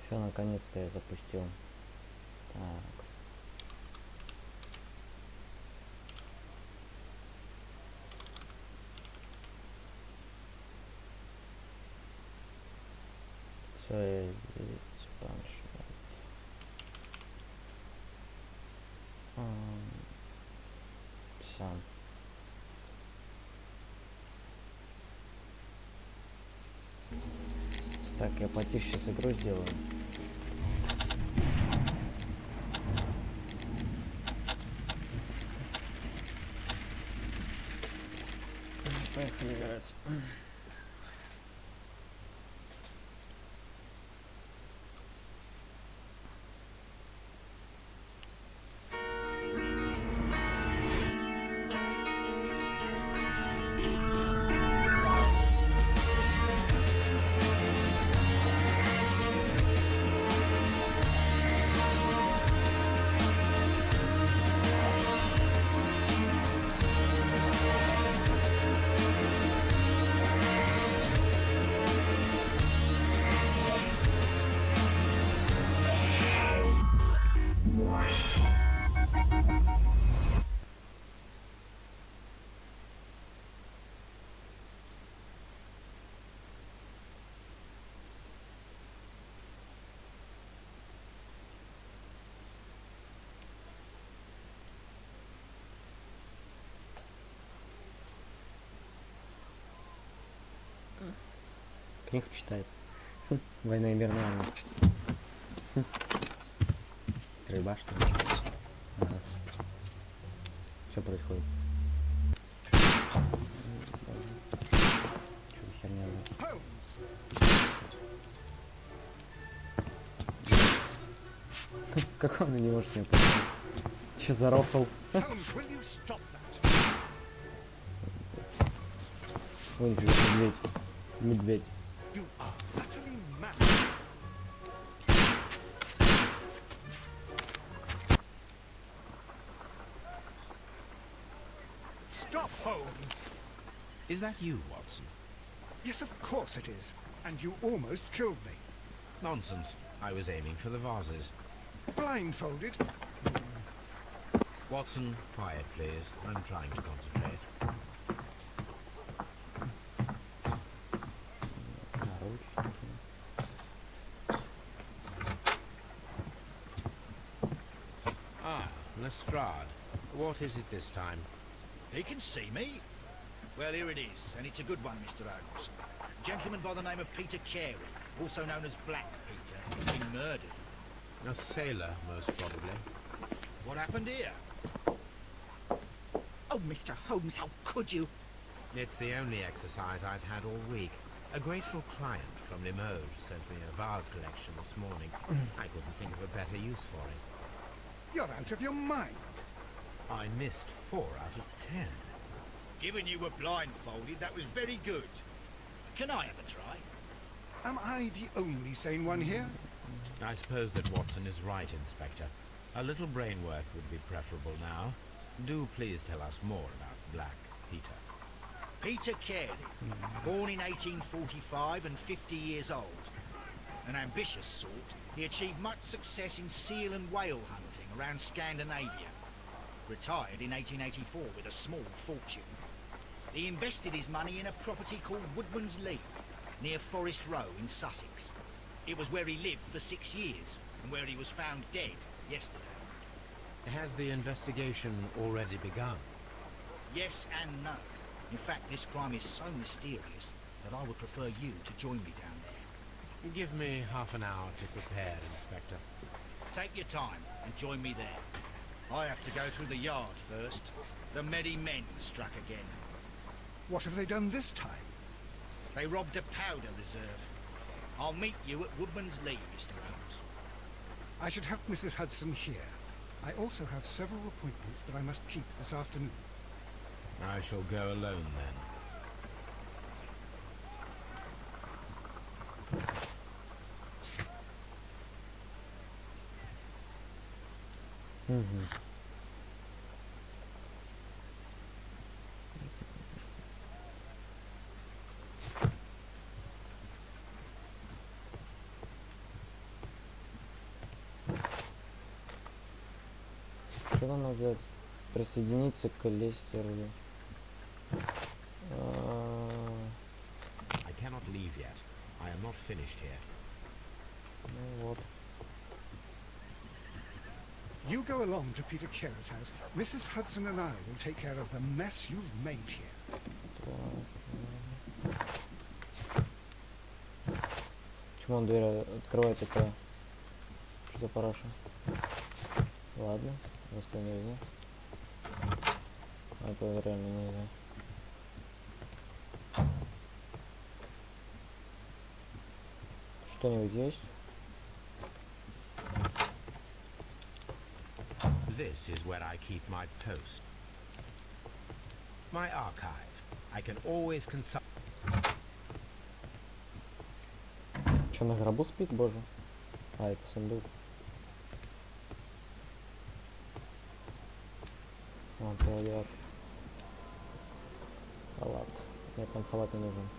Все, наконец-то я запустил. Так. Все, я здесь планшет. Все. Так, я потише сейчас игру сделаю. Поехали играть. Книгу читает. Война и мирная армия. Стрельба, что ли? Ага. Что происходит? Что за херня? Как он не может не понять? Че за рофл? Вон медведь. Медведь. Stop, Holmes! Is that you, Watson? Yes, of course it is. And you almost killed me. Nonsense. I was aiming for the vases. Blindfolded? Watson, quiet, please. I'm trying to concentrate. Ah, Lestrade. What is it this time? He can see me. Well, here it is, and it's a good one, Mr. Holmes. A gentleman by the name of Peter Carey, also known as Black Peter, has been murdered. A sailor, most probably. What happened here? Oh, Mr. Holmes, how could you? It's the only exercise I've had all week. A grateful client from Limoges sent me a vase collection this morning. I couldn't think of a better use for it. You're out of your mind. I missed 4 out of 10. Given you were blindfolded, that was very good. Can I have a try? Am I the only sane one here? I suppose that Watson is right, Inspector. A little brain work would be preferable now. Do please tell us more about Black Peter. Peter Carey, born in 1845 and 50 years old. An ambitious sort, he achieved much success in seal and whale hunting around Scandinavia. Retired in 1884 with a small fortune. He invested his money in a property called Woodman's Lee, near Forest Row in Sussex. It was where he lived for 6 years, and where he was found dead yesterday. Has the investigation already begun? Yes and no. In fact, this crime is so mysterious that I would prefer you to join me down there. Give me half an hour to prepare, Inspector. Take your time and join me there. I have to go through the yard first. The merry men struck again. What have they done this time? They robbed a powder reserve. I'll meet you at Woodman's Lee, Mr. Holmes. I should have Mrs. Hudson here. I also have several appointments that I must keep this afternoon. I shall go alone then. Угу. Что нам надо сделать? Присоединиться к Лестеру. I cannot leave yet. I am not finished here. Ну вот. You go along to Peter Carey's house. Mrs. Hudson and I will take care of the mess you've made here. Почему он дверь открывает такое? Что за параша? Ладно, русского нельзя. А это реально нельзя. Что-нибудь есть? This is where I keep my post. My archive. I can always consult. Что, на гробу спит, боже? А, это сундук. Вон, переодеваться. Халат. Нет, там халат не нужен.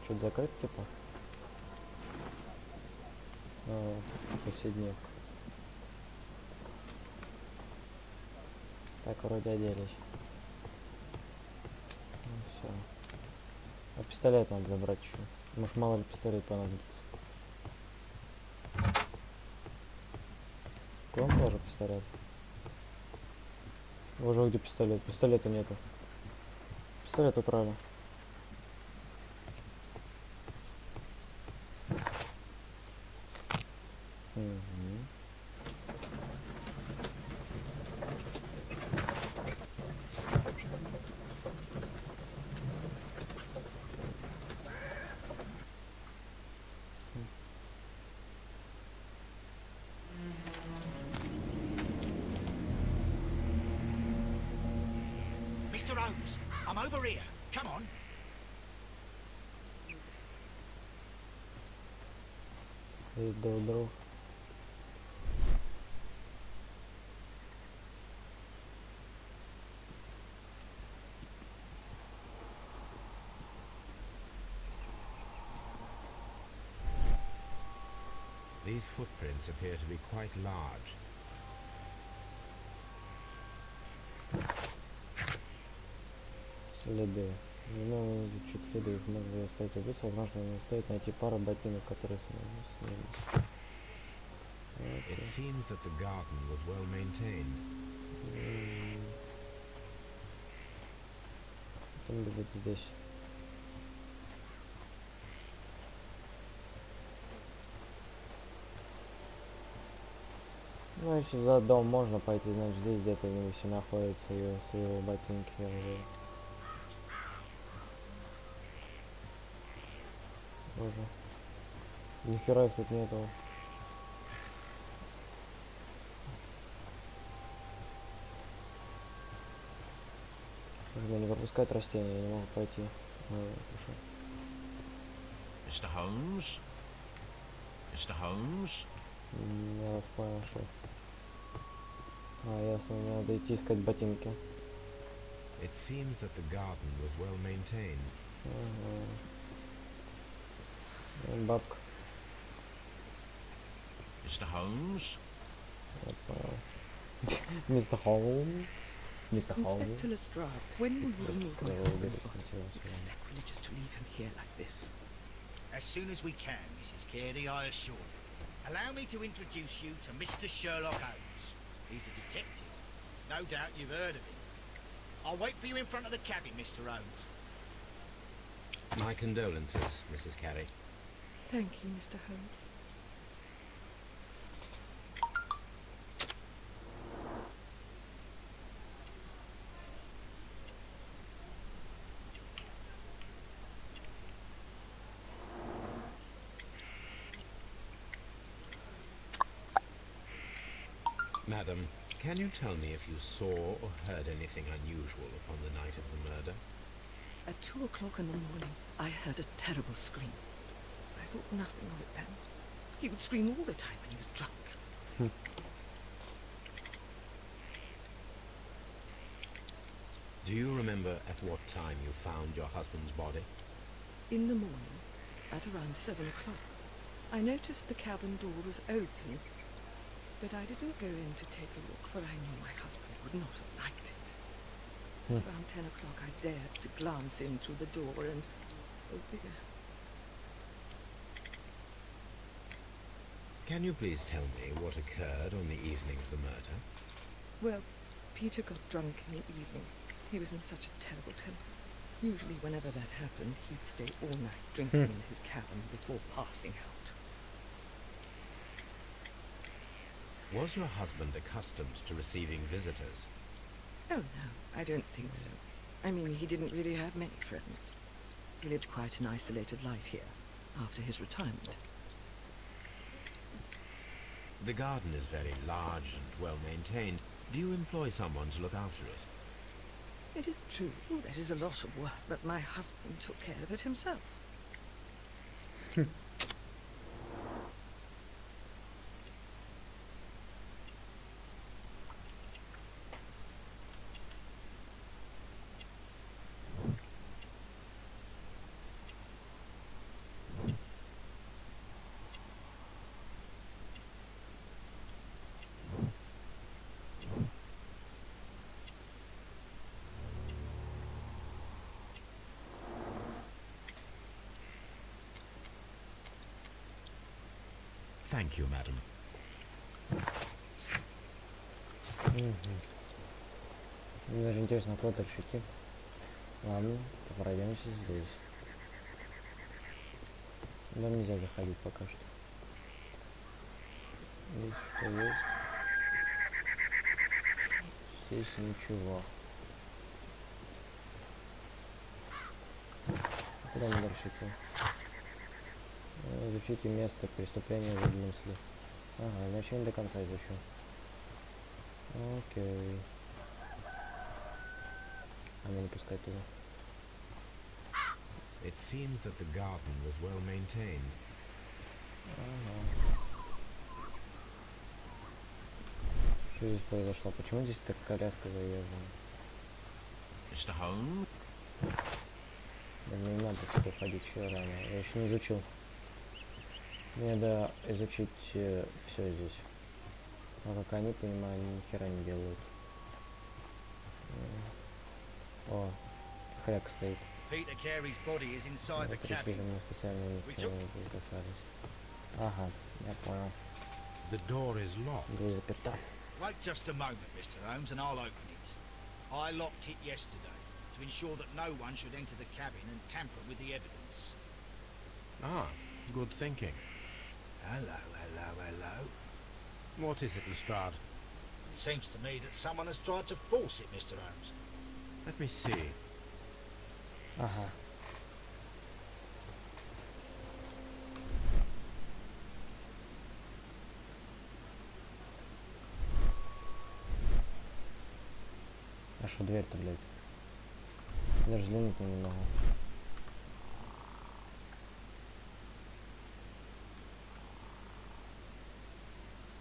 Что-то закрыт, типа? О, повседневка. Так, вроде оделись. Ну все. А пистолет надо забрать еще. Может, мало ли пистолет понадобится. Клон тоже пистолет. Уже где пистолет? Пистолета нету. Пистолет украли. Угу. Mr. Holmes, I'm over here. Come on. Есть дров. These footprints appear to be quite large. Следы. Не могу изучить следы, их можно оставить убийство, возможно, не стоит найти пару ботинок, которые с ними. It seems that the garden was well maintained. Там будет здесь. Ну, если за дом можно пойти, значит здесь где-то все находится его ботинки уже. Боже. Нихера их тут нету. Нужно не пропускать растения, я не могу пойти. Mr. Holmes? Mr. Holmes? Я вас понял, что. А, ясно, мне надо идти искать ботинки. It seems that the garden was well maintained. Бабка. Mr. Holmes? Я понял. Мистер Холмс. Мистер Холмс. Inspector Lestrade, when will you remove my Yeah, husband's we'll body? get it. It's sacrilegious to leave him here like this. As soon as we can, Mrs. Carey, I assure you. Allow me to introduce you to Mr. Sherlock Holmes. He's a detective. No doubt you've heard of him. I'll wait for you in front of the cabin, Mr. Holmes. My condolences, Mrs. Carey. Thank you, Mr. Holmes. Madam, can you tell me if you saw or heard anything unusual upon the night of the murder? At 2 o'clock in the morning, I heard a terrible scream. I thought nothing of it then. He would scream all the time when he was drunk. Do you remember at what time you found your husband's body? In the morning, at around 7 o'clock. I noticed the cabin door was open, but I didn't go in to take a look, for I knew my husband would not have liked it. At around 10 o'clock I dared to glance in through the door and... oh dear. Can you please tell me what occurred on the evening of the murder? Well, Peter got drunk in the evening. He was in such a terrible temper. Usually whenever that happened, he'd stay all night drinking in his cabin before passing out. Was your husband accustomed to receiving visitors? Oh no, I don't think so. I mean, he didn't really have many friends. He lived quite an isolated life here, after his retirement. The garden is very large and well maintained. Do you employ someone to look after it? It is true, there is a lot of work, but my husband took care of it himself. Thank you, madam. Мне даже интересно, куда дальше идти. Ладно, пройдемся здесь. Да нельзя заходить пока что. Здесь что есть? Здесь ничего. Куда мне дальше идти? Изучите место преступления в мысли. Ага, значит не до конца изучу. Окей. А меня не пускай туда. It seems that the garden was well maintained. Ага. Что здесь произошло? Почему здесь так коляска заезжена? Mr. Holmes? Да мне не надо сюда ходить еще рано. Я еще не изучил. Мне надо изучить все здесь. А как они, понимаю, они ни хера не делают. О, хряк стоит. Peter Carey's body is inside the cabin. Мне специально не касались. Ага, я понял. The door is locked. Дверь заперта. Wait just a moment, Mr. Holmes, and I'll open it. I locked it yesterday to ensure that no one should enter the cabin and tamper with the evidence. Ah, good thinking. Hello, hello, hello. What is it, Lestrade? It seems to me that someone has tried to force it, Mr. Holmes. Let me see. Ага. А что дверь-то, блядь? Даже взглянуть не могу.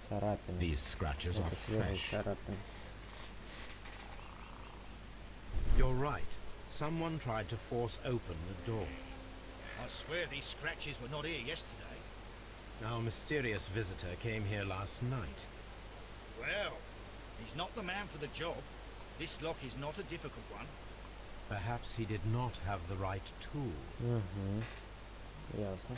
Царапины. These scratches are Это свежие fresh. царапины. You're right. Someone tried to force open the door. I swear these scratches were not here yesterday. Our mysterious visitor came here last night. Well, he's not the man for the job. This lock is not a difficult one. Perhaps he did not have the right tool. Угу. Ясно.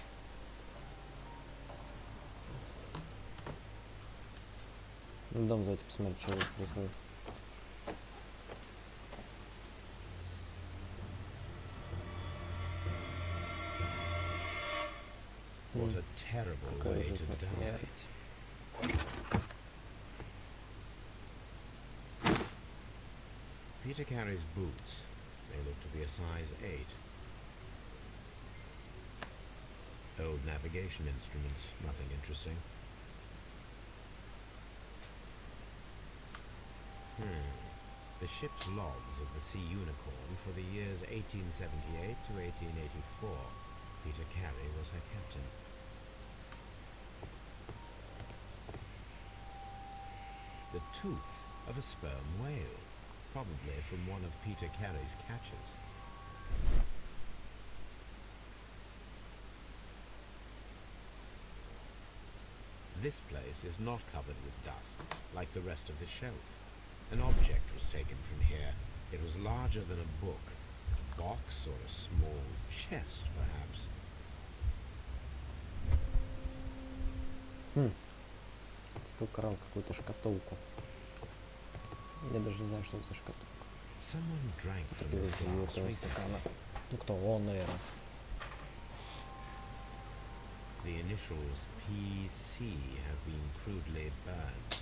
Ну, дом зайти посмотреть, что происходит. What a terrible Какая way to ужасная die. смерть. Peter Carey's boots. They look to be a size 8. Old navigation instruments, nothing interesting. The ship's logs of the Sea Unicorn for the years 1878 to 1884. Peter Carey was her captain. The tooth of a sperm whale, probably from one of Peter Carey's catches. This place is not covered with dust, like the rest of the shelf. An object was taken from here. It was larger than a book. A box or a small chest, perhaps. Ты украл какую-то шкатулку. Я даже не знаю, что это за шкатулка. Someone drank from Из this glass этого recently. стакана. Ну кто? Он, наверное. The initials PC have been crudely burned.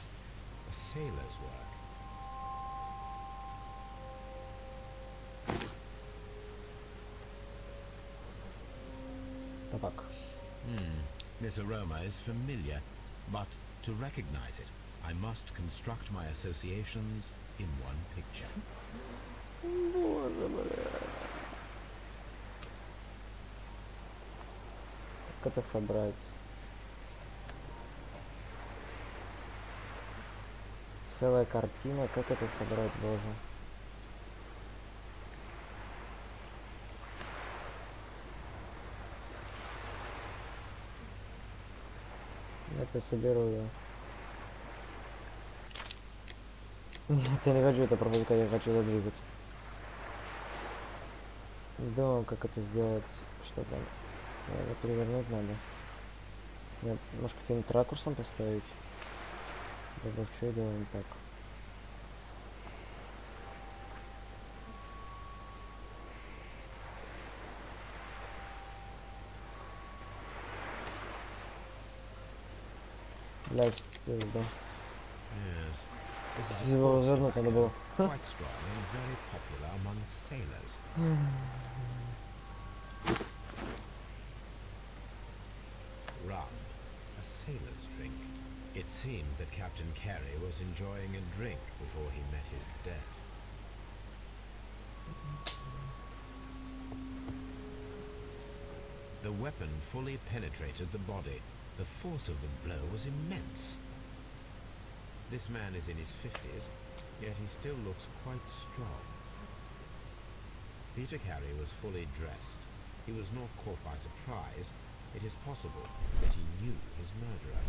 A sailor's work. Табак. This aroma is familiar, but to recognize it, I must construct my associations in one picture. Боже, бля. Как это собрать? Целая картина, как это собрать, боже? Это соберу я. Нет, я не хочу это пропускать, я хочу это двигать. Да, как это сделать? Что там? Наверное, перевернуть надо. Нет, может каким-нибудь ракурсом поставить? Да, может, что я делаю не так? Блять, пизда. Yes. This is a Его corset развернуть надо было. quite strong and very popular among sailors. Rum, a sailor's drink. It seemed that Captain Carey was enjoying a drink before he met his death. The weapon fully penetrated the body. The force of the blow was immense. This man is in his 50s, yet he still looks quite strong. Peter Carey was fully dressed. He was not caught by surprise. It is possible that he knew his murderer.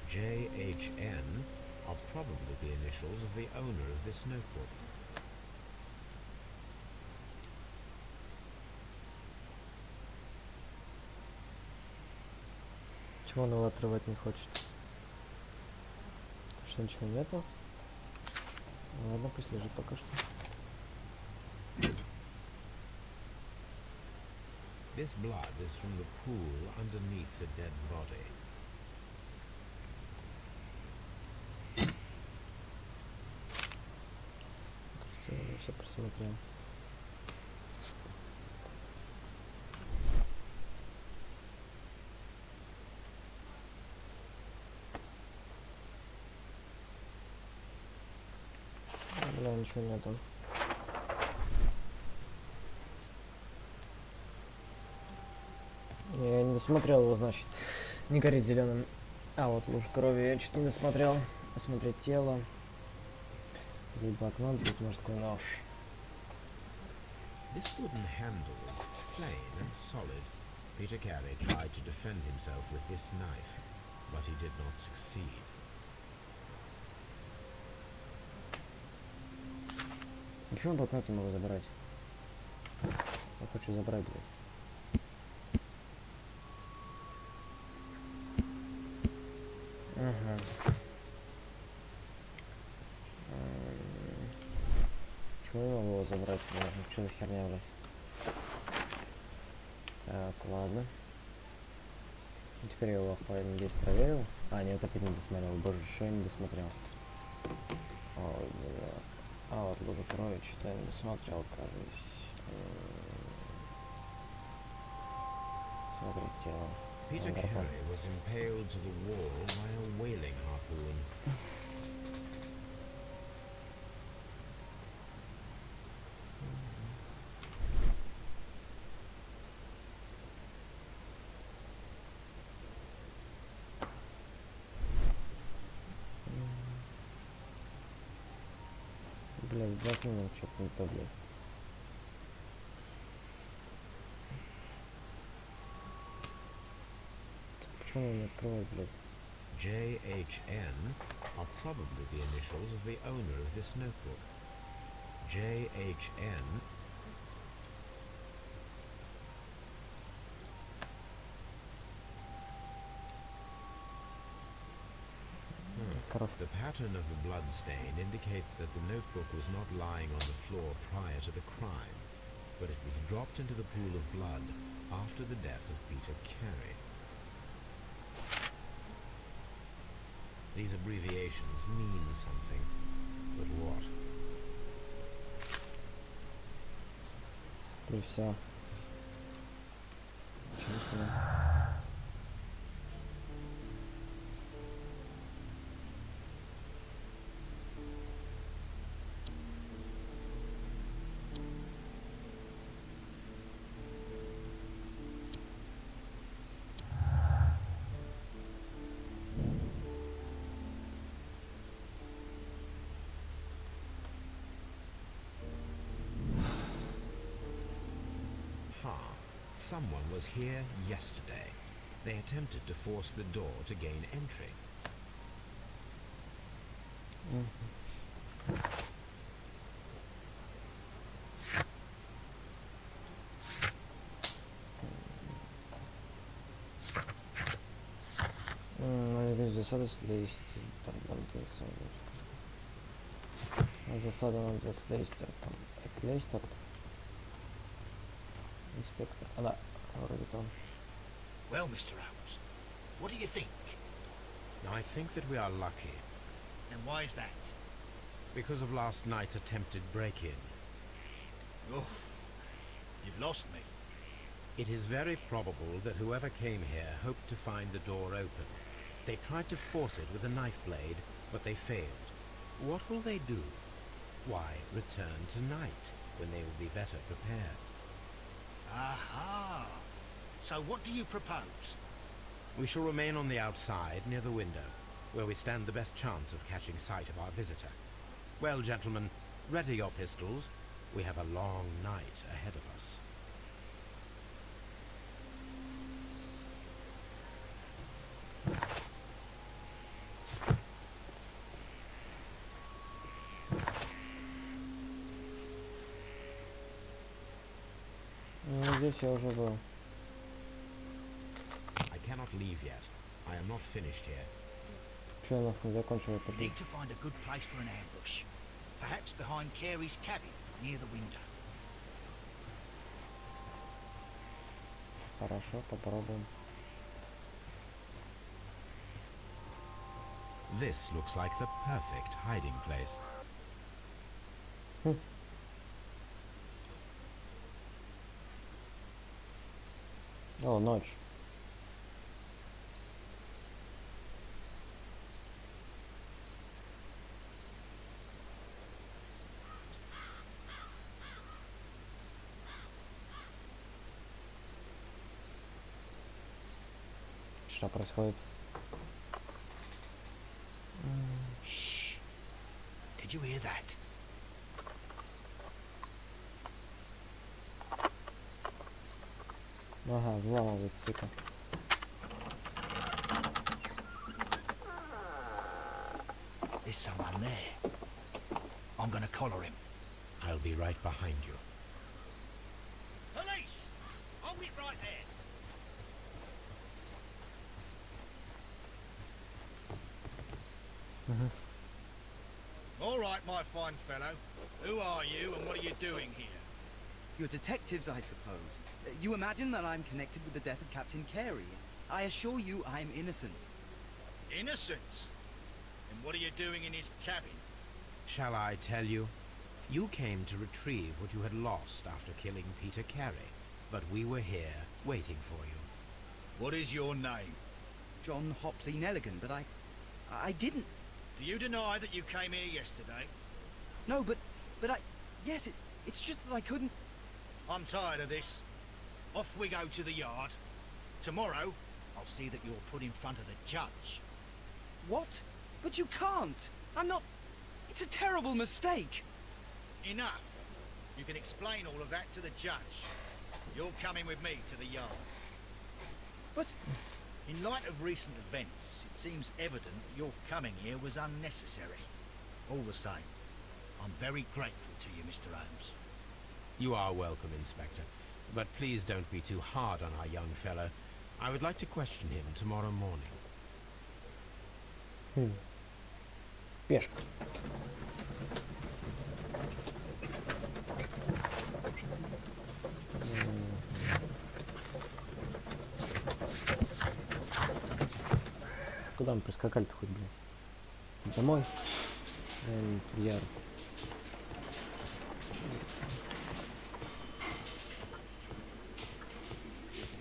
JHN are probably the initials of the owner of this notebook. Чего он его отрывать не хочет? Потому что ничего нету? Ну, ладно, пусть лежит пока что. This blood is from the pool underneath the dead body. Кажется, я уже все просмотрел. Бля, ничего нету. Я не досмотрел его, значит. Не горит зеленым. А, вот лужа крови. Я чуть не досмотрел. Осмотреть тело. Здесь блокнот, здесь мужской нож. This wooden handle is plain and solid. Peter Carey tried to defend himself with this knife, but he did not succeed. Почему блокнот не могу забрать? Я хочу забрать, блядь. Ага. Почему я могу его забрать? Что за херня, блядь? Так, ладно. Теперь я его охуенно здесь проверил. А, нет, опять не досмотрел. Боже, что я не досмотрел? Ой, бля. А, вот лужа крови, что-то я не досмотрел, кажется. Смотреть тело. Peter Carey was impaled to the wall by a whaling harpoon. Блядь, блокни нам что-то не то, блядь. Почему он не открывает, блядь? JHN are probably the initials of the owner of this notebook. JHN. Коров. The pattern of the blood stain indicates that the notebook was not lying on the floor prior to the crime, but it was dropped into the pool of blood after the death of Peter Carey. These abbreviations mean something, but what? И все. Честно. Someone was here yesterday. They attempted to force the door to gain entry. Засада слезть. Там засада надо слезть. Там это лезть так-то. Инспектор. А, да, вроде там. Well, Mr. Holmes, what do you think? I think that we are lucky, And why is that? because of last night's attempted break-in. Oh, you've lost me. It is very probable that whoever came here hoped to find the door open. They tried to force it with a knife blade, but they failed. What will they do? Why, return tonight, when they will be better prepared. Aha! So what do you propose? We shall remain on the outside, near the window, where we stand the best chance of catching sight of our visitor. Well, gentlemen, ready your pistols. We have a long night ahead of us. Ну, здесь я уже был. I cannot leave yet. I am not finished here. Че, нахуй, закончил это? Need to find a good place for an ambush. Perhaps behind Carey's cabin, near the window. Хорошо, попробуем. This looks like the perfect hiding place. О, ночь. Что происходит? Shh. Did you hear that? Ага, взламывает, сука. There's someone there. I'm gonna collar him. I'll be right behind you. Police! Hold it right there. All right, my fine fellow. Who are you and what are you doing here? You're detectives, I suppose. You imagine that I'm connected with the death of Captain Carey. I assure you I'm innocent. Innocence? And what are you doing in his cabin? Shall I tell you? You came to retrieve what you had lost after killing Peter Carey, but we were here waiting for you. What is your name? John Hopley Nelligan, but I didn't. Do you deny that you came here yesterday? No, but yes, it's just that I couldn't. I'm tired of this. Off we go to the yard. Tomorrow, I'll see that you're put in front of the judge. What? But you can't. I'm not. It's a terrible mistake. Enough. You can explain all of that to the judge. You're coming with me to the yard. But In light of recent events, it seems evident that your coming here was unnecessary. All the same, I'm very grateful to you, Mr. Holmes. You are welcome, Inspector. But please don't be too hard on our young fellow. I would like to question him tomorrow morning. Пешка. Куда мы прискакали-то хоть, блин? Домой? В ярд.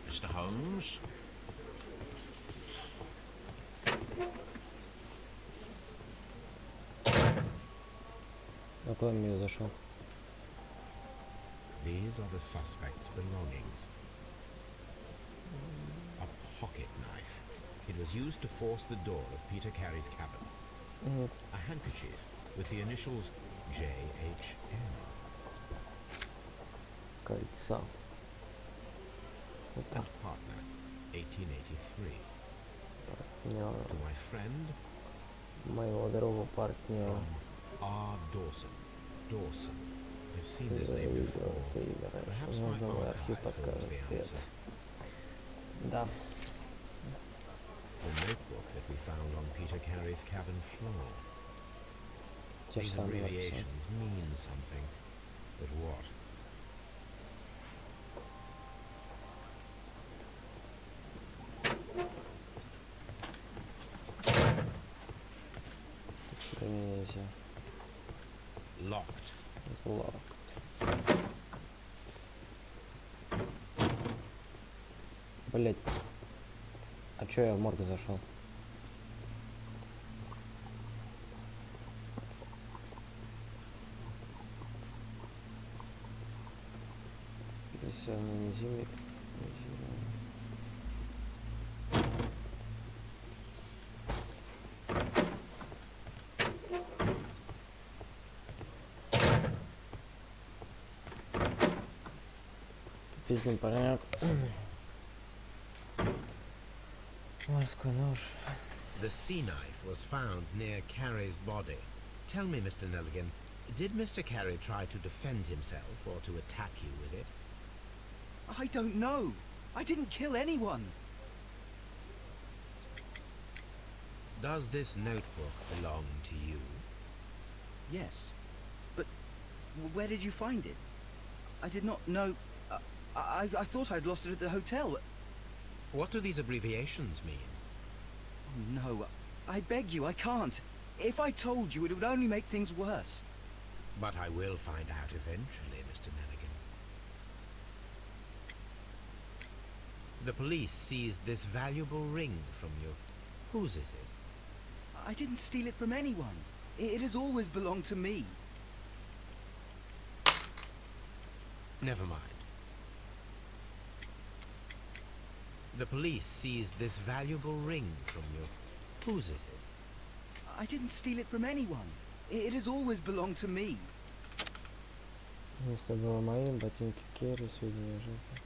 Mr. Holmes? А куда он зашел? These are the suspect's belongings. A pocket knife. It was used to force the door of Peter Carey's cabin. A handkerchief with the initials J.H.M. Кольца. Вот так. And partner, 1883. Партнер. To my friend, Моего дорогого партнера. from R. Dawson. Dawson. I've seen Ты this name видел before. это имя раньше. Perhaps my Нужно мой архив archive подскажет holds the ответ. answer. Да. The notebook that we found on Peter Carey's cabin floor. Те же These самые написи. abbreviations mean something. But what? Тут сюда нельзя. Locked. Locked. Блять. А чё я в морг зашел? Здесь она не зимит. Пиздим парняк. Морской нож. The sea knife was found near Carey's body. Tell me, Mr. Nelligan, did Mr. Carey try to defend himself or to attack you with it? I don't know. I didn't kill anyone. Does this notebook belong to you? Yes. But where did you find it? I did not know. I thought I'd lost it at the hotel. What do these abbreviations mean? Oh, no. I beg you, I can't. If I told you, it would only make things worse. But I will find out eventually, Mr. Nelligan. The police seized this valuable ring from you. Whose is it? I didn't steal it from anyone. It has always belonged to me. Never mind. The police seized this valuable ring from you. Whose is it? I didn't steal it from anyone. It has always belonged to me. Место было моим, ботинки Керри, сведения жертвы.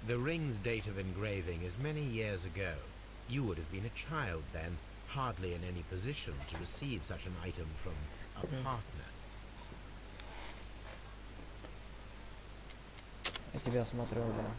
The ring's date of engraving is many years ago. You would have been a child then, hardly in any position to receive such an item from a partner. Я тебя смотрю, да.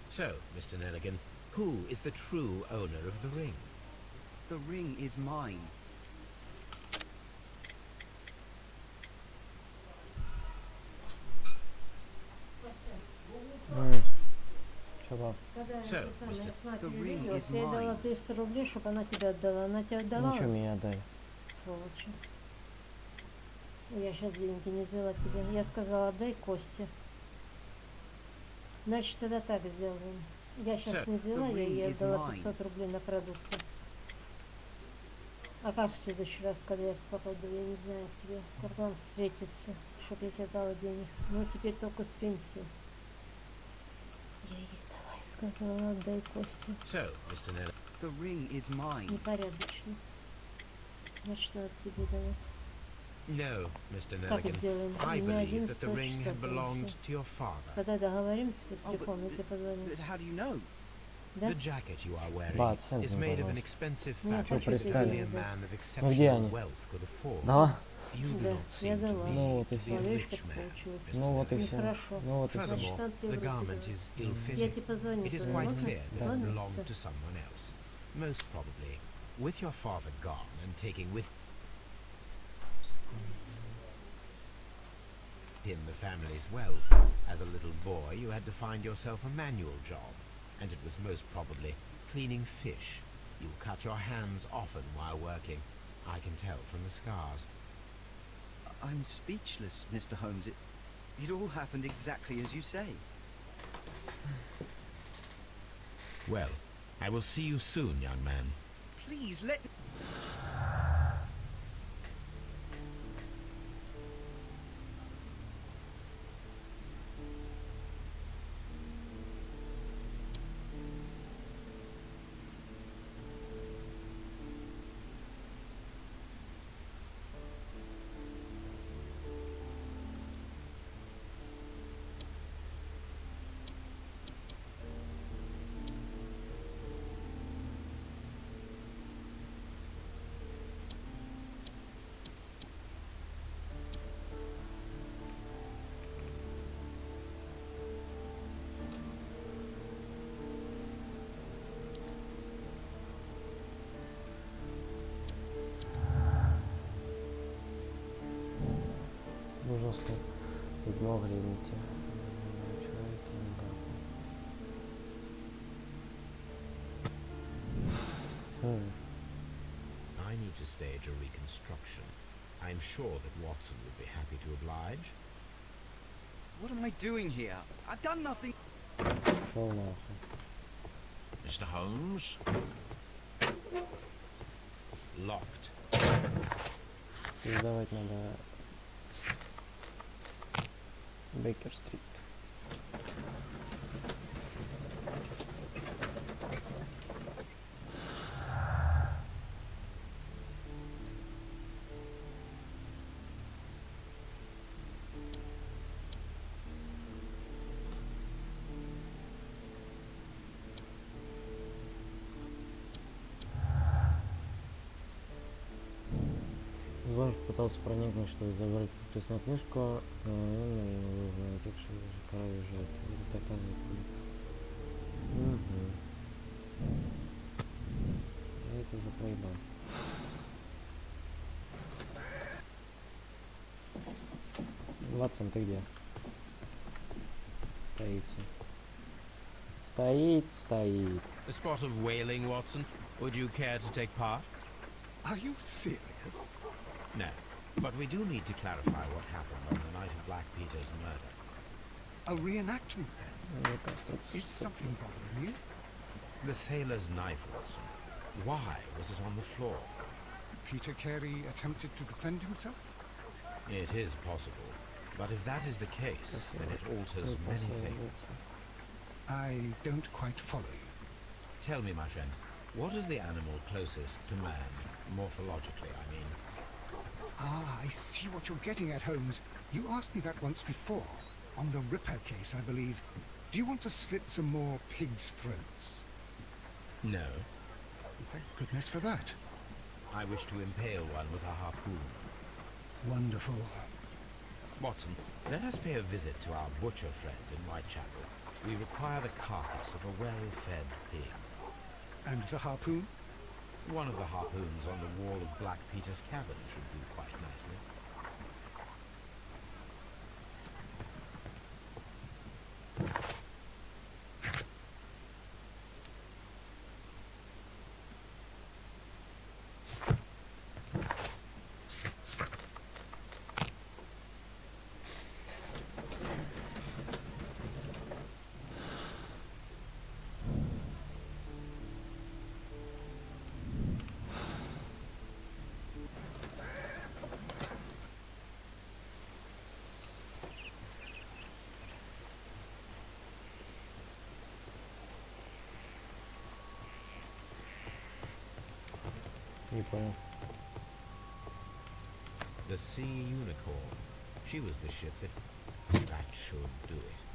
So, Mr. Nelligan, who is the true owner of the ring? The ring is mine. Что прав. Когда я So, это самое Mr. с матерью The ring виделась, is я ей дала mine. 300 рублей, чтобы она тебе отдала. Она тебе отдала, Ничего меня отдай. сволочь. Я сейчас деньги не взяла тебе. Я сказала, отдай Косте. Значит, тогда так сделаем. Я сейчас не взяла, я ей ring is отдала mine. 500 рублей на продукты. А как в следующий раз, когда я попаду, я не знаю, к тебе, как нам встретиться, чтобы я тебе дала денег. Ну, теперь только с пенсии. Я ей дала и сказала, отдай Косте. So, Mr. Nellis, The ring is mine. Непорядочно. Значит, надо тебе давать. no, Mr. Так и Nelligan. сделаем. I У меня believe that the 11 ring числа had belonged пенсия. to your father. Когда договоримся по Oh, телефону, я тебе позвоню. but how do you know? Да? The jacket you are wearing Ба, оценки, is made of an пожалуйста. expensive Ну, я fabric хочу that тебе only a дать. man of Ну где exceptional они? wealth could afford. Да? You do Да, not я seem to дала. me Ну вот и to be a Смотри, rich как man, получилось. Mr. Ну вот и Nelligan. все. Нехорошо. Ну вот и все. Значит, Furthermore, надо тебе the в руки garment давать. is Я ill-fitting. тебе позвоню It is тогда, quite ладно? clear that it Ладно? belonged Всё. to someone else. Most probably, with your father gone and taking with him the family's wealth, as a little boy you had to find yourself a manual job, and it was most probably cleaning fish. You cut your hands often while working. I can tell from the scars. I'm speechless, Mr. Holmes. It all happened exactly as you say. Well, I will see you soon, young man. Please let Нужно сказать. Письмо глядите. I need to stage a reconstruction. I'm sure that Watson would be happy to oblige. What am I doing here? I've done nothing. Шел нахуй. Mr. Holmes? Locked. Передавать надо Бейкер-стрит. Злой пытался проникнуть, чтобы забрать подписную книжку, но не текший кора уезжает. Это доказывает. Угу. Я это уже проебал. Ватсон, ты где? Стоит. Стоит. A spot of whaling, Watson. Would you care to take part? Are you serious? No. But we do need to clarify what happened on the night of Black Peter's murder. A reenactment then? Is something bothering you? The sailor's knife, Watson. Why was it on the floor? Peter Carey attempted to defend himself? It is possible. But if that is the case, then it alters many things. I don't quite follow you. Tell me, my friend, what is the animal closest to man, morphologically, I mean? Ah, I see what you're getting at, Holmes. You asked me that once before. On the Ripper case, I believe. Do you want to slit some more pigs' throats? No. Thank goodness for that. I wish to impale one with a harpoon. Wonderful. Watson, let us pay a visit to our butcher friend in Whitechapel. We require the carcass of a well-fed pig. And the harpoon? One of the harpoons on the wall of Black Peter's cabin should do quite nicely. Не понял. The Sea Unicorn. She was the ship that... That should do it.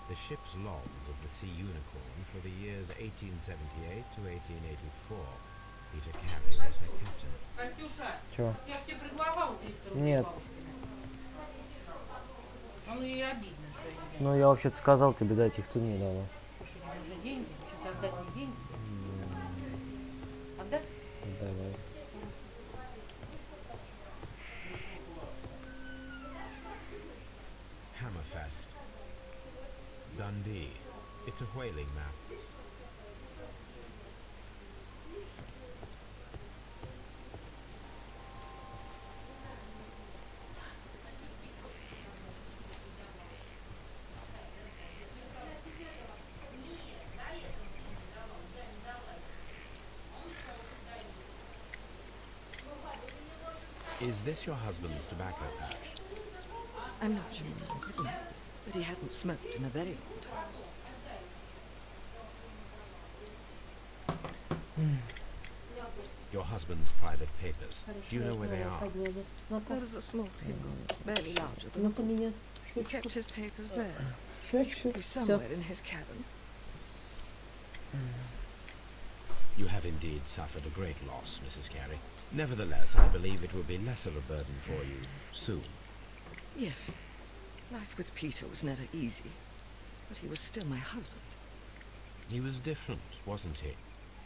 The ship's logs of the Sea Unicorn for the years 1878 to 1884. Peter Carey was her captain. Костюша, Чё? я ж тебе предлагала 300 рублей Нет. бабушкиной. Ну и обидно, что я тебе... Ну я вообще-то сказал тебе дать их, ты мне дала. Слушай, мне нужны деньги. Сейчас отдать мне деньги тебе. Отдать? Давай. Hammerfest. Dundee. It's a whaling map. Is this your husband's tobacco pouch? I'm not sure, no, but he hadn't smoked in a very long time. Your husband's private papers. Do you know where they are? Подняли. There Заказ. was a small table, barely larger than a Ну-ка book. меня. He kept his papers there. Щечку. Be Все. somewhere in his cabin. You have indeed suffered a great loss, Mrs. Carey. Nevertheless, I believe it will be less of a burden for you soon. Yes, life with Peter was never easy, but he was still my husband. He was different, wasn't he,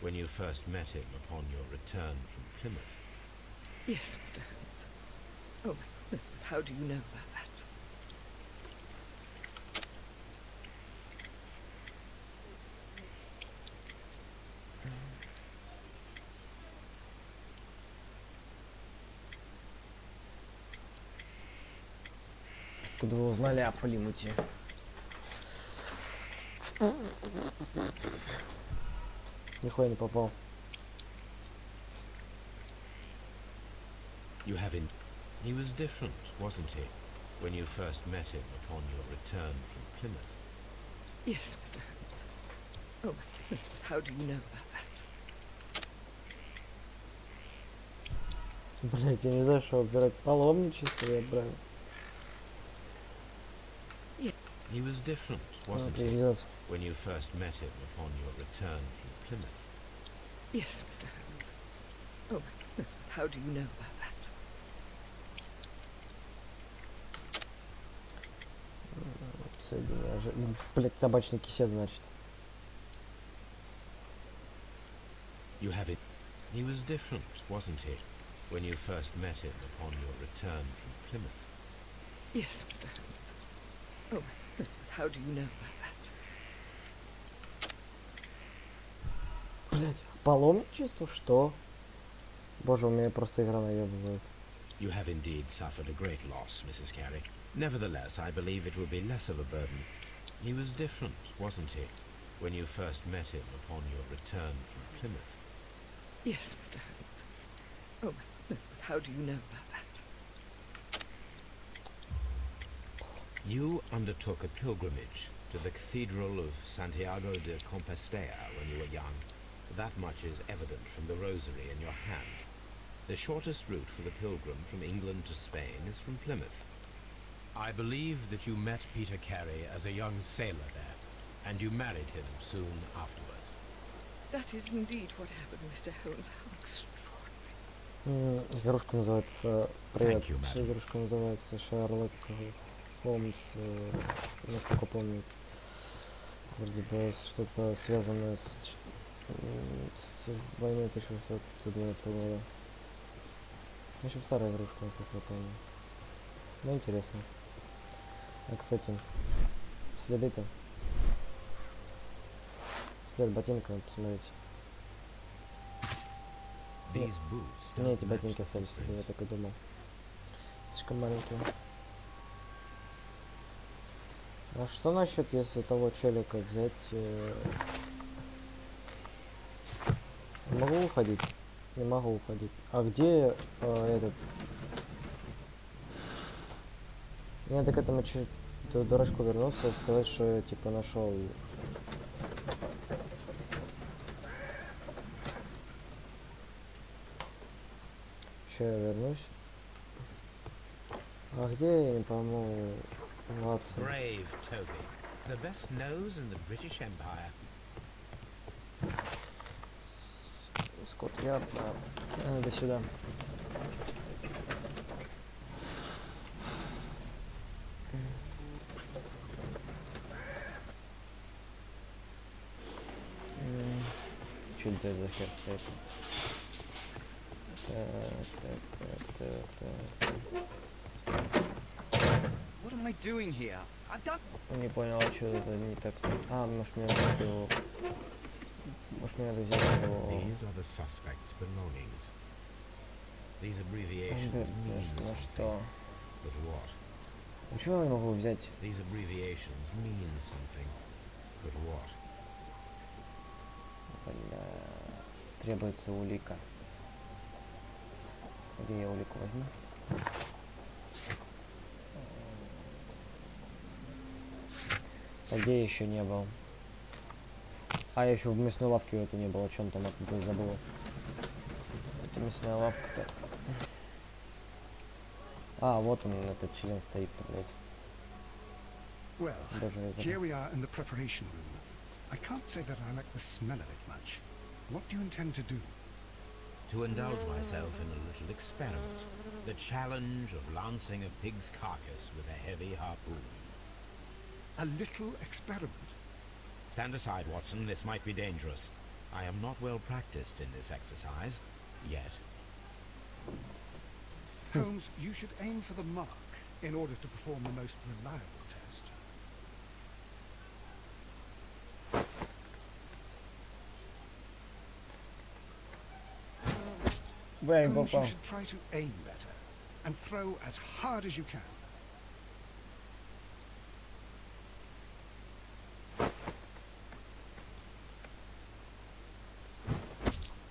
when you first met him upon your return from Plymouth? Yes, Mr. Holmes. Oh my goodness, but how do you know about that? Откуда вы узнали о Плимуте? Нихуя не попал. You have in... He was different, wasn't he, when you first met him upon your return from Plymouth? Yes, Mr. Holmes. Oh my goodness, but how do you know about that? Блять, я не знаю, что выбирать. Паломничество я брал. He was different, wasn't he, Пиздец. when you first met him upon your return from Plymouth? Yes, Mr. Holmes. Oh my goodness, but how do you know about that? Блять, табачный кисет, значит. You have it. He was different, wasn't he, when you first met him upon your return from Plymouth? Yes, Mr. Holmes. Oh my goodness, but how do you know about that? Блять, паломничество? Что? Боже, у меня просто игра наебывает. You have indeed suffered a great loss, Mrs. Carey. Nevertheless, I believe it will be less of a burden. He was different, wasn't he, when you first met him upon your return from Plymouth? Yes, Mr. Holmes. Oh my goodness, but how do you know about that? You undertook a pilgrimage to the Cathedral of Santiago de Compostela when you were young. That much is evident from the rosary in your hand. The shortest route for the pilgrim from England to Spain is from Plymouth. I believe that you met Peter Carey as a young sailor there, and you married him soon afterwards. That is indeed what happened, Mr. Holmes. How extraordinary. Игрушка называется... Привет. Thank you, madam. Игрушка называется Шерлок Холмс. Насколько помню. Вроде бы что-то связанное с войной 1612 года. В общем, старая игрушка, насколько я помню. Ну, интересно. А, кстати, следы-то. След ботинка, посмотрите. These boots Не, don't эти match ботинки the остались, я footprints. так и думал. Слишком маленькие. А что насчет, если того челика взять? Могу уходить? Не могу уходить. А где этот? Мне надо к этому дурачку вернуться и сказать, что я типа нашел. Че, я вернусь? А где я не пойму Ватсон? Brave Toby. The best nose in the British Empire. Скотт, я... Надо сюда. Что это за хер стоит? What am I doing here? I've done. Не понял, а что это не так? А, может мне надо его... Может мне надо взять его... These are the suspect's belongings. These abbreviations mean Ну something. что? But what? Ничего я могу взять? These abbreviations mean something. But what? Бля... Требуется улика. Где я улику возьму? А где я еще не был? А, я еще в мясной лавке это не было. О чем там это забыл? Это мясная лавка-то. А, вот он, этот член стоит-то, блядь. Well, Боже, я here забыл. we are in the preparation room. I can't say that I like the smell of it much. What do you intend to do? To indulge myself in a little experiment. The challenge of lancing a pig's carcass with a heavy harpoon. A little experiment? Stand aside, Watson. This might be dangerous. I am not well practiced in this exercise. Yet. Holmes, you should aim for the mark in order to perform the most reliable test. Бля, я Holmes, you попал. should try to aim better and throw as hard as you can.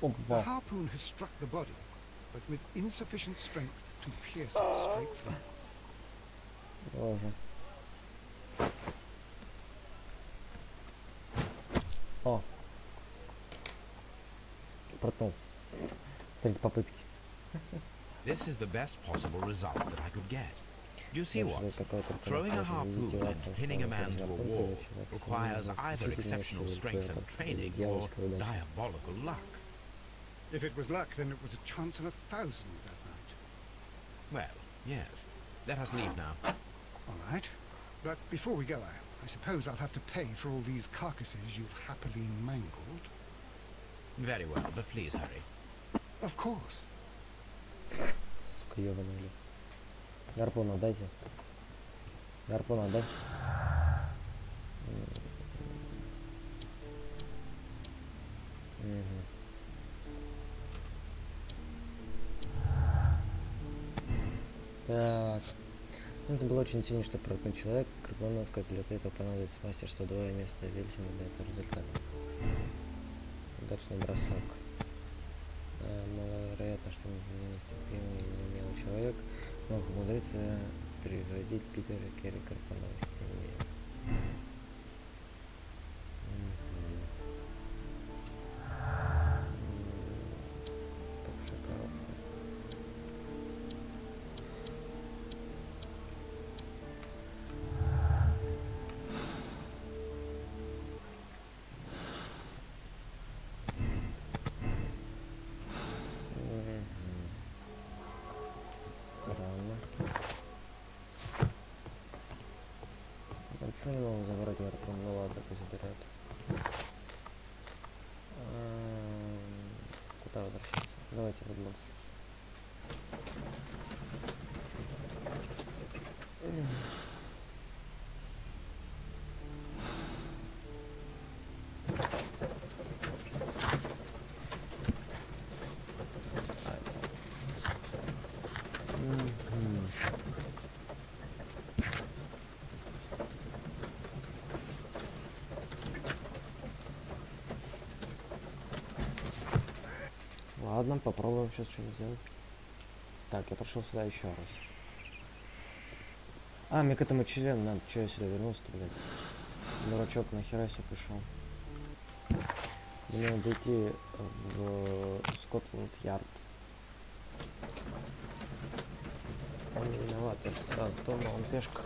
О, The попал. harpoon has struck the body, but with insufficient strength to pierce it straight through. Боже. О. Протнул. С третьей попытки. This is the best possible result that I could get. Do you see, Потому что Watson? такое только Throwing a можно harpoon издеваться, and pinning a что man to a можно wall человек requires нужно either исключительно exceptional силы, strength and какая-то training or дьявольская удача. diabolical luck. If it was luck, then it was a chance in 1,000 that night. Well, yes. Let us leave now. All right. But before we go, I suppose I'll have to pay for all these carcasses you've happily mangled. Very well, but please hurry. Of course. Сука, ёбаный, блин. Гарпун отдайте. Гарпун отдай. Мгм. Так. Нужно было очень сильно, чтобы проткнуть человека. Как вам надо сказать, для этого понадобится мастерство двое вместо вельсима для этого результата. Удачный бросок. Маловероятно, что нетерпимый и неумелый человек мог умудриться превратить Питера Керрикера по новой стене. Павшая коробка. Странно. Почему не могу забрать гарпун? Ну ладно, пусть забирает. Куда возвращаться? Давайте в Эдмонс. Ладно, попробуем сейчас что-нибудь сделать. Так, я прошел сюда еще раз. А, мне к этому члену надо. Че я сюда вернулся-то, блядь? Дурачок, нахера сюда пришел? Мне надо идти в Скотланд-Ярд. Вот, я сразу думал, он пешка.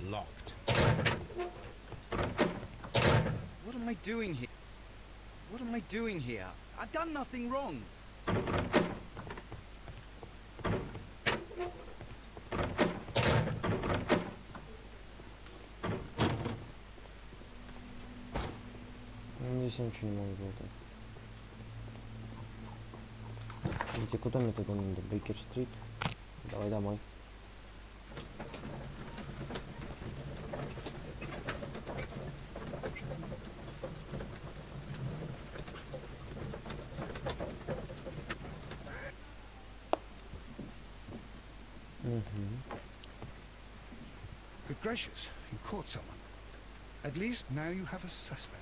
Locked. What am I doing here? What am I doing here? I've done nothing wrong. Здесь я ничего не могу сделать. Видите, куда мне туда надо? Бейкер-стрит. Давай домой. Good gracious, you caught someone. At least now you have a suspect.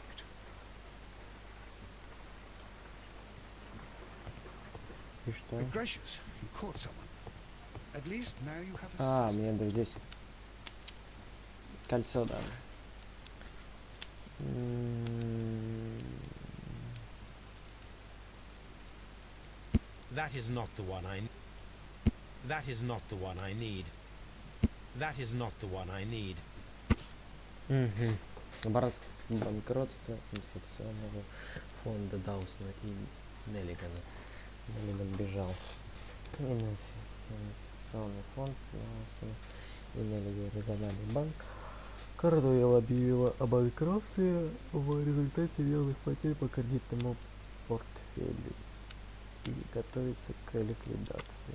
И что? Good gracious, you caught someone. At least now you have a А, suspect. мне надо здесь кольцо, да. That is not the one I... That is not the one I need. That is not the one I need. Банкротство инфекционного фонда Даусона и Неллигана. Неллиган бежал. Инфекционный фонд Даусона и Неллиган, региональный банк. Корнуэлл объявила о банкротстве в результате явных потерь по кредитному портфелю и готовится к ликвидации.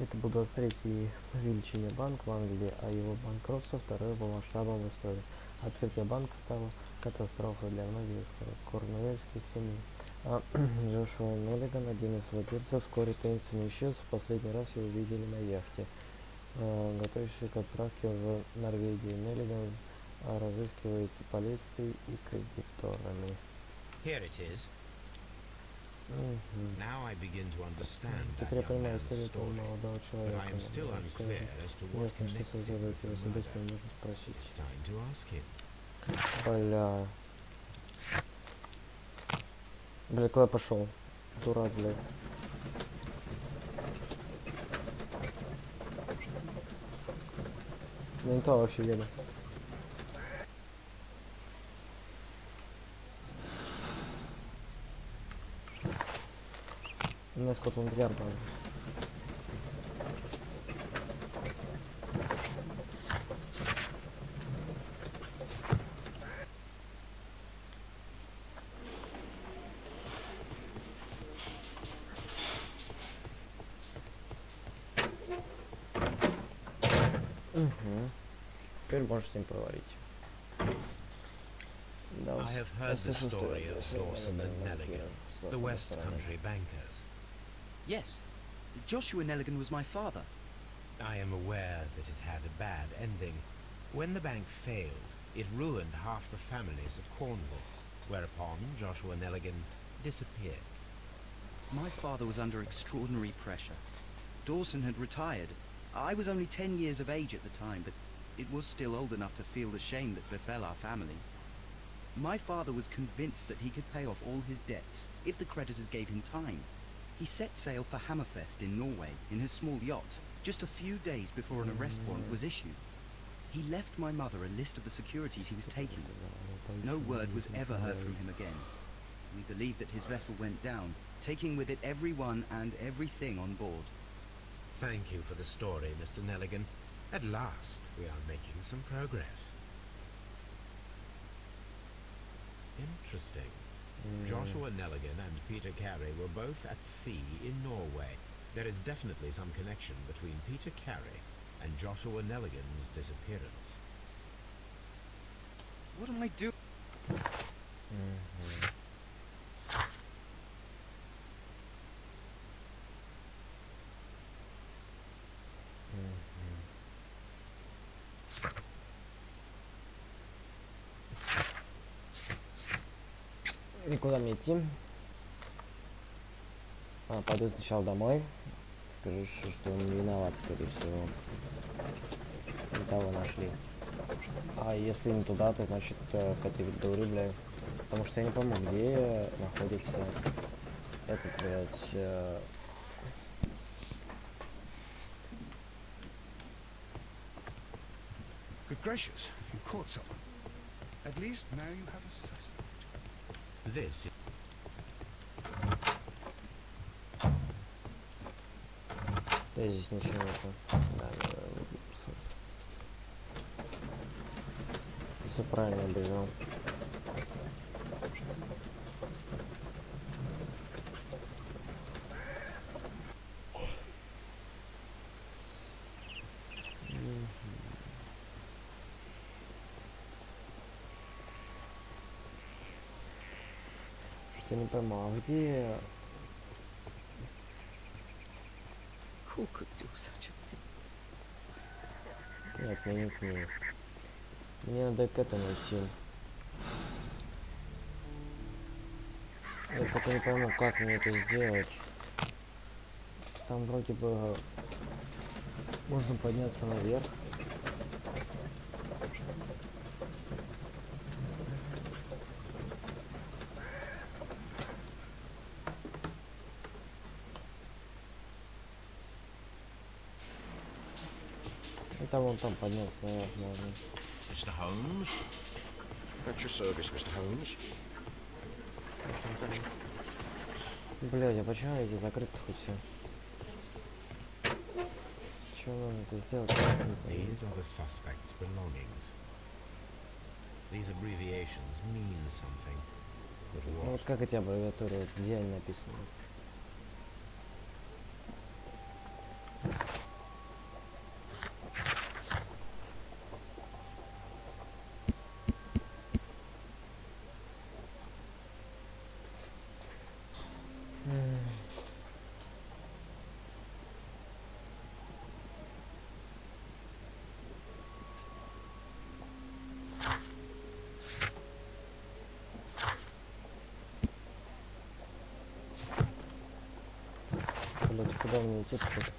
Это был 23-й по величине банк в Англии, а его банкротство второе по масштабам в истории. Открытие банка стало катастрофой для многих корнуэльских семей. Джошуа Неллиган, один из владельцев, вскоре таинственно исчез. В последний раз его видели на яхте, готовящейся к отправке в Норвегию. Неллиган разыскивается полицией и кредиторами. Here it is. Now I begin to understand that Теперь я young понимаю man's историю этого story, молодого but человека. I am still unclear as to what Ясно, что connects him следует with the его murder. быстро нужно спросить. It's time to ask him. Бля. Бля, куда я пошел? Дурак, бля. Ну не то вообще еду. У меня Скотланд-Ярд. Теперь можешь с ним поговорить. I have heard the story of Dawson and Nelligan, the West Country bankers. Yes, Joshua Nelligan was my father. I am aware that it had a bad ending. When the bank failed, it ruined half the families of Cornwall, whereupon Joshua Nelligan disappeared. My father was under extraordinary pressure. Dawson had retired. I was only 10 years of age at the time, but it was still old enough to feel the shame that befell our family. My father was convinced that he could pay off all his debts if the creditors gave him time. He set sail for Hammerfest in Norway in his small yacht, just a few days before an arrest warrant was issued. He left my mother a list of the securities he was taking. No word was ever heard from him again. We believe that his vessel went down, taking with it everyone and everything on board. Thank you for the story, Mr. Nelligan. At last, we are making some progress. Interesting. Joshua Nelligan and Peter Carey were both at sea in Norway. There is definitely some connection between Peter Carey and Joshua Nelligan's disappearance. What am I doing? И куда мне идти? Пойду сначала домой. скажешь, что он не виноват, скорее всего. Не того нашли. А если не туда, то значит к этой дуре, блядь. Потому что я не помню, где находится этот, блядь, Good gracious, you caught someone. At least now you have a suspect. This is да, здесь ничего нету. Да, все правильно бежал. Что не пойму, а где... Who could do such a thing? Нет, мне не к ней. Мне надо к этому идти. Я только не пойму, как мне это сделать. Там вроде бы можно подняться наверх. И там вон там подняться наверх можно. Mr. Holmes? At your service, Mr. Holmes. Блядь, а почему я здесь закрыт хоть все? Чего нужно это сделать? these are the suspect's belongings. These abbreviations mean something. But Ну what? вот как эти аббревиатуры, вот где они написаны? Блядь, куда мне идти тут?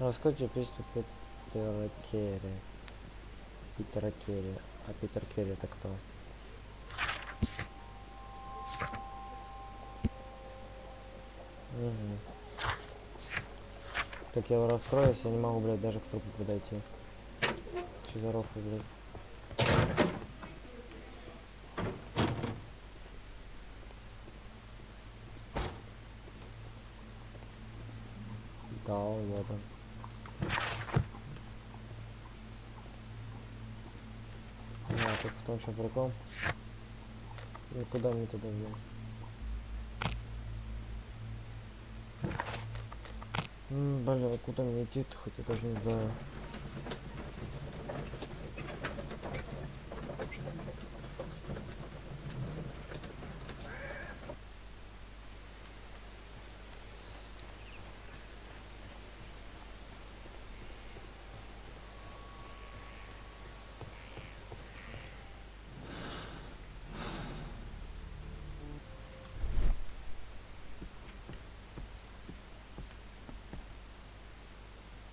Раскройте песню Питера Керри. Питера Керри. А Питер Керри это кто? Угу. Так я его раскроюсь, я не могу, блядь, даже к трупу подойти. Что за рофл, блядь? Да, вот он. Да, так в том, что прикол. И куда мне туда, блядь? Бля, куда мне идти-то, хоть я даже не знаю.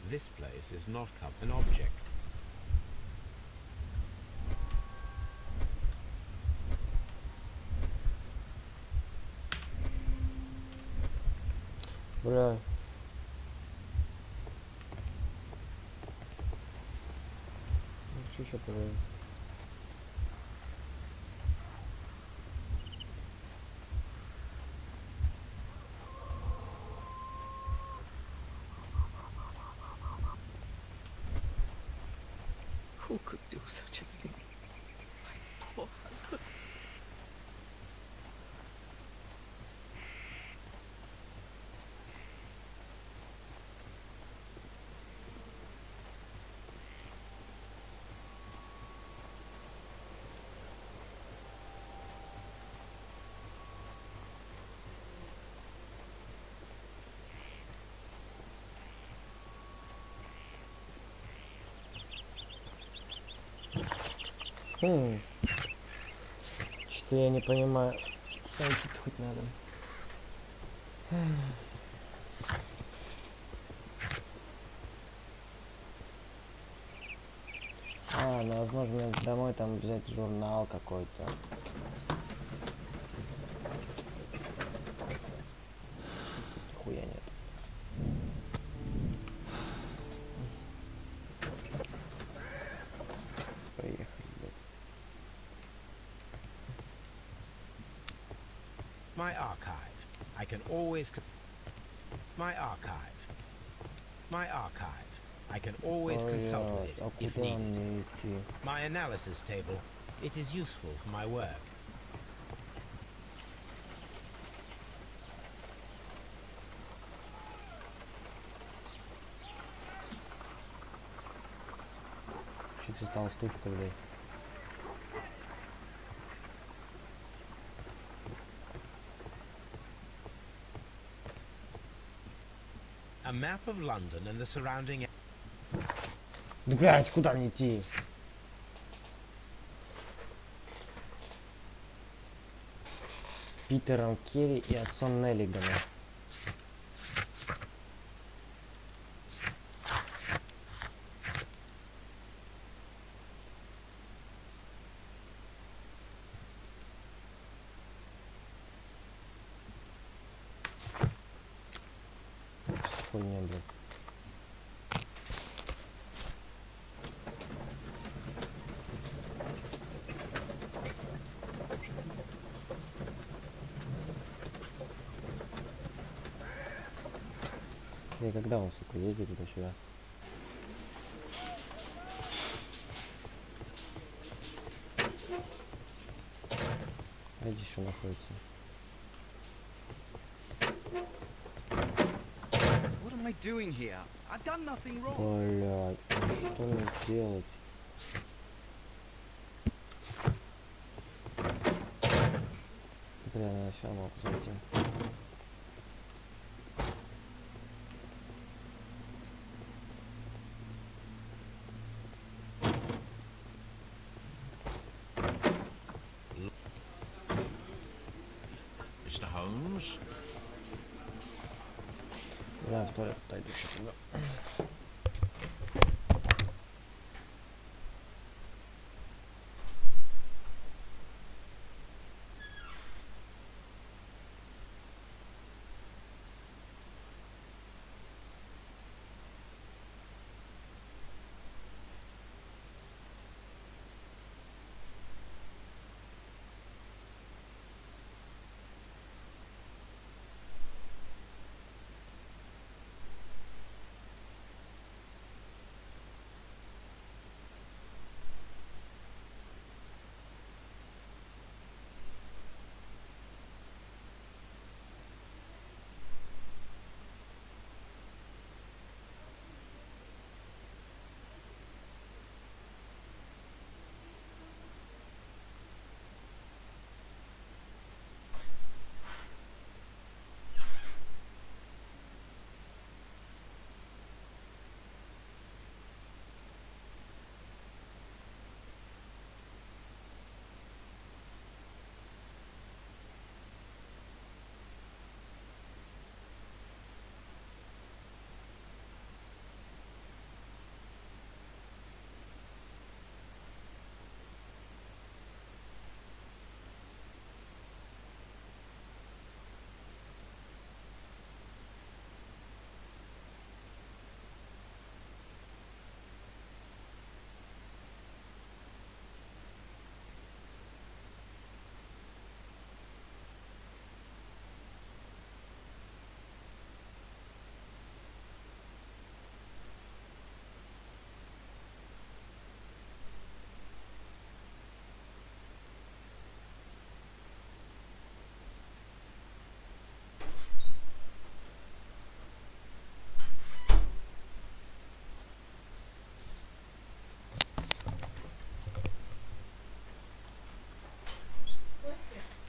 This place is not an object. Бля. Что еще поговорим? Who could do such a thing? My poor husband. Просто я не понимаю. Найти-то хоть надо. Ну возможно мне домой там взять журнал какой-то. Нихуя нет. Поехали, блядь. My archive. I can always... My archive. My archive. I can always consult with it А if куда needed. мне идти? My analysis table. It is useful for my work. Чуть толстушка, блядь. A map of London and the surrounding... Да, блядь, куда мне идти? Питером Керри и отцом Неллигана. Хуйня, блядь. И когда он, сука, ездит туда-сюда? А где еще находится? What am I doing here? I've done nothing wrong. Блядь, ну что мне делать? Бля, надо все равно зайти. Mr. Holmes? Я в туалет отойду еще туда.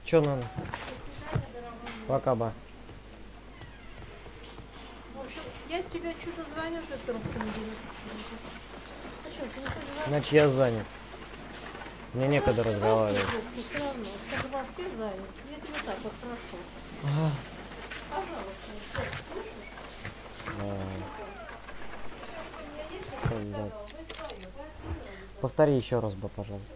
Чё надо? Пока, ба. В общем, я тебе что-то звоню, ты трубку не берешь. Почему? Ты не хочешь звонить? Значит, я занят. Мне некогда разговаривать. Все равно, как башки занят. Если вот так вот прошу. А, Пожалуйста, что, слышишь? да. Все, что у меня есть, я тебе Да. сказала. Ну и твое, да? Повтори еще раз бы, пожалуйста.